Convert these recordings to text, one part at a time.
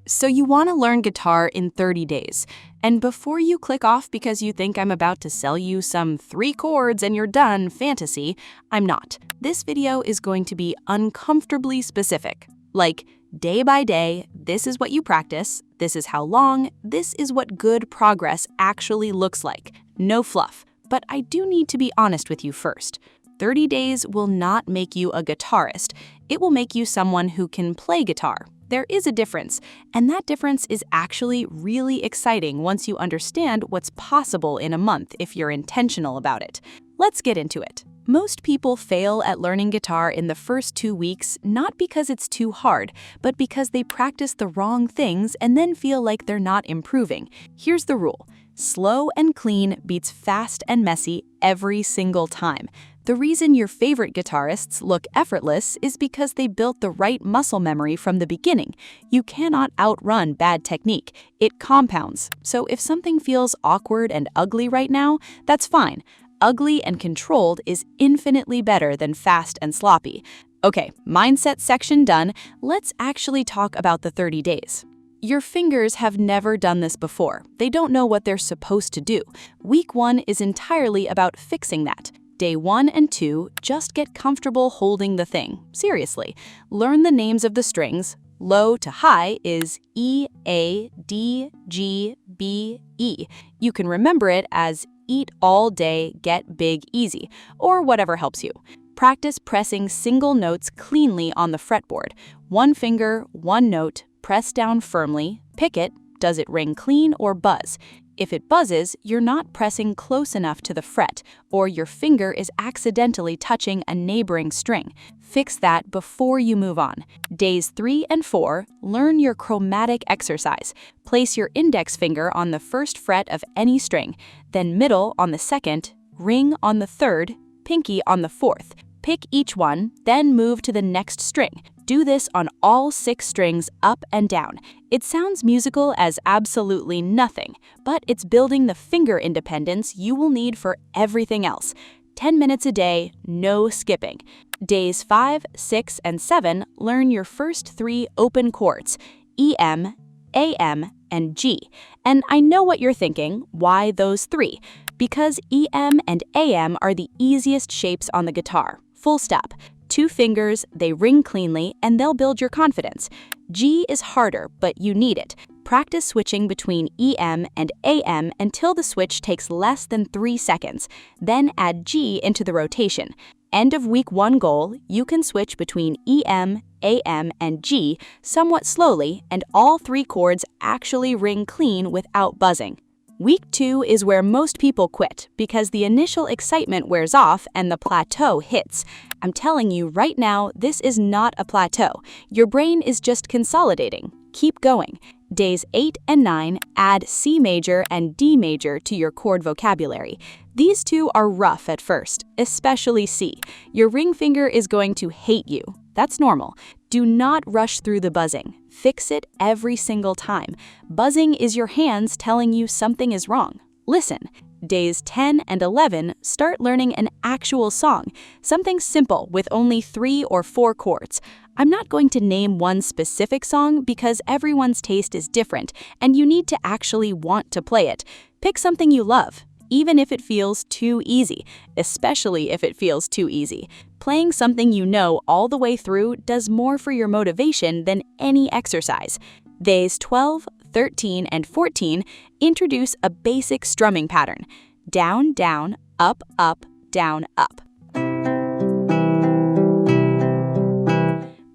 So you want to learn guitar in 30 days. And before you click off because you think I'm about to sell you some 3 chords and you're done fantasy, I'm not. This video is going to be uncomfortably specific. Like, day by day, this is what you practice, this is how long, this is what good progress actually looks like. No fluff. But I do need to be honest with you first. 30 days will not make you a guitarist. It will make you someone who can play guitar. There is a difference, and that difference is actually really exciting once you understand what's possible in a month if you're intentional about it. Let's get into it. Most people fail at learning guitar in the first 2 weeks not because it's too hard, but because they practice the wrong things and then feel like they're not improving. Here's the rule. Slow and clean beats fast and messy every single time. The reason your favorite guitarists look effortless is because they built the right muscle memory from the beginning. You cannot outrun bad technique. It compounds. So if something feels awkward and ugly right now, that's fine. Ugly and controlled is infinitely better than fast and sloppy. Okay, mindset section done. Let's actually talk about the 30 days. Your fingers have never done this before. They don't know what they're supposed to do. Week 1 is entirely about fixing that. Day 1 and 2, just get comfortable holding the thing. Seriously. Learn the names of the strings. Low to high is E, A, D, G, B, E. You can remember it as eat all day, get big easy, or whatever helps you. Practice pressing single notes cleanly on the fretboard. One finger, one note, press down firmly, pick it. Does it ring clean or buzz? If it buzzes, you're not pressing close enough to the fret, or your finger is accidentally touching a neighboring string. Fix that before you move on. Days 3 and 4, learn your chromatic exercise. Place your index finger on the first fret of any string, then middle on the second, ring on the third, pinky on the fourth. Pick each one, then move to the next string. Do this on all 6 strings up and down. It sounds musical as absolutely nothing, but it's building the finger independence you will need for everything else. 10 minutes a day, no skipping. Days 5, 6, and 7, learn your first 3 open chords, EM, AM, and G. And I know what you're thinking, why those 3? Because EM and AM are the easiest shapes on the guitar. Full stop. 2 fingers, they ring cleanly, and they'll build your confidence. G is harder, but you need it. Practice switching between EM and AM until the switch takes less than 3 seconds. Then add G into the rotation. End of week 1 goal, you can switch between EM, AM, and G somewhat slowly, and all 3 chords actually ring clean without buzzing. Week 2 is where most people quit because the initial excitement wears off and the plateau hits. I'm telling you right now, this is not a plateau. Your brain is just consolidating. Keep going. Days 8 and 9, add C major and D major to your chord vocabulary. These 2 are rough at first, especially C. Your ring finger is going to hate you. That's normal. Do not rush through the buzzing. Fix it every single time. Buzzing is your hands telling you something is wrong. Listen. Days 10 and 11, start learning an actual song, something simple with only 3 or 4 chords. I'm not going to name one specific song because everyone's taste is different and you need to actually want to play it. Pick something you love, even if it feels too easy, especially if it feels too easy. Playing something you know all the way through does more for your motivation than any exercise. Days 12, 13, and 14 introduce a basic strumming pattern. Down, down, up, up, down, up.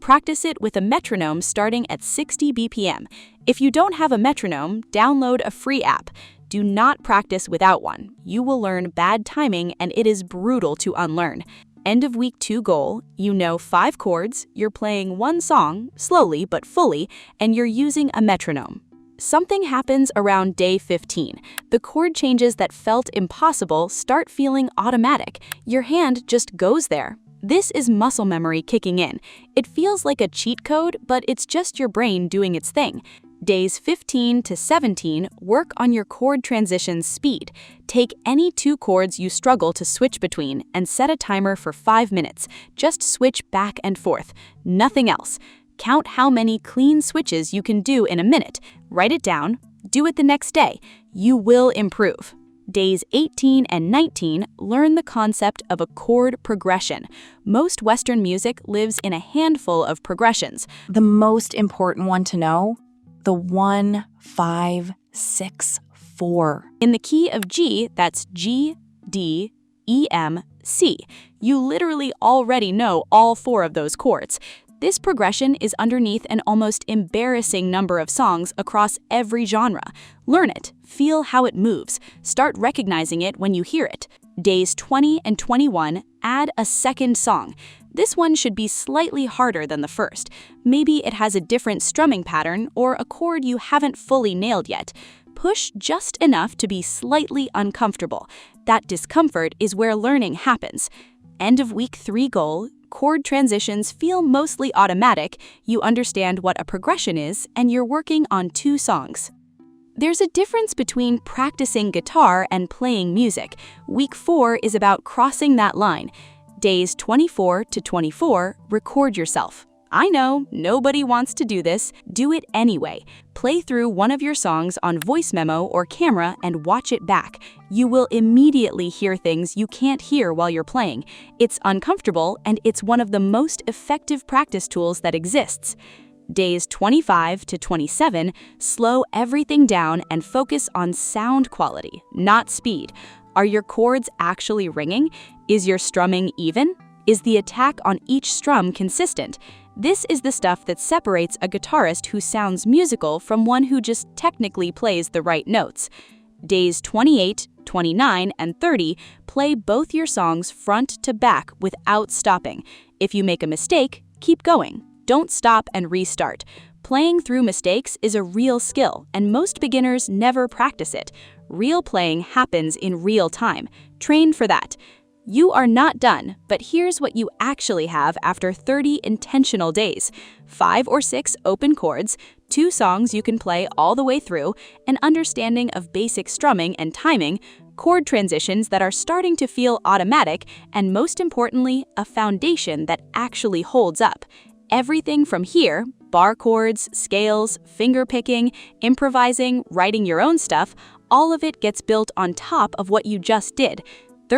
Practice it with a metronome starting at 60 BPM. If you don't have a metronome, download a free app. Do not practice without one. You will learn bad timing and it is brutal to unlearn. End of week 2 goal, you know 5 chords, you're playing 1 song, slowly but fully, and you're using a metronome. Something happens around day 15. The chord changes that felt impossible start feeling automatic. Your hand just goes there. This is muscle memory kicking in. It feels like a cheat code, but it's just your brain doing its thing. Days 15 to 17, work on your chord transition speed. Take any 2 chords you struggle to switch between and set a timer for 5 minutes. Just switch back and forth. Nothing else. Count how many clean switches you can do in a minute. Write it down. Do it the next day. You will improve. Days 18 and 19 learn the concept of a chord progression. Most Western music lives in a handful of progressions. The most important one to know, the 1, 5, 6, 4. In the key of G, that's G, D, E, M, C. You literally already know all 4 of those chords. This progression is underneath an almost embarrassing number of songs across every genre. Learn it, feel how it moves, start recognizing it when you hear it. Days 20 and 21, add a second song. This one should be slightly harder than the first. Maybe it has a different strumming pattern or a chord you haven't fully nailed yet. Push just enough to be slightly uncomfortable. That discomfort is where learning happens. End of week 3 goal. Chord transitions feel mostly automatic, you understand what a progression is, and you're working on 2 songs. There's a difference between practicing guitar and playing music. Week 4 is about crossing that line. Days 24 to 24, record yourself. I know, nobody wants to do this. Do it anyway. Play through one of your songs on voice memo or camera and watch it back. You will immediately hear things you can't hear while you're playing. It's uncomfortable, and it's one of the most effective practice tools that exists. Days 25 to 27, slow everything down and focus on sound quality, not speed. Are your chords actually ringing? Is your strumming even? Is the attack on each strum consistent? This is the stuff that separates a guitarist who sounds musical from one who just technically plays the right notes. Days 28, 29, and 30, play both your songs front to back without stopping. If you make a mistake, keep going. Don't stop and restart. Playing through mistakes is a real skill, and most beginners never practice it. Real playing happens in real time. Train for that. You are not done, but here's what you actually have after 30 intentional days. 5 or 6 open chords, 2 songs you can play all the way through, an understanding of basic strumming and timing, chord transitions that are starting to feel automatic, and most importantly, a foundation that actually holds up. Everything from here, bar chords, scales, finger picking, improvising, writing your own stuff, all of it gets built on top of what you just did.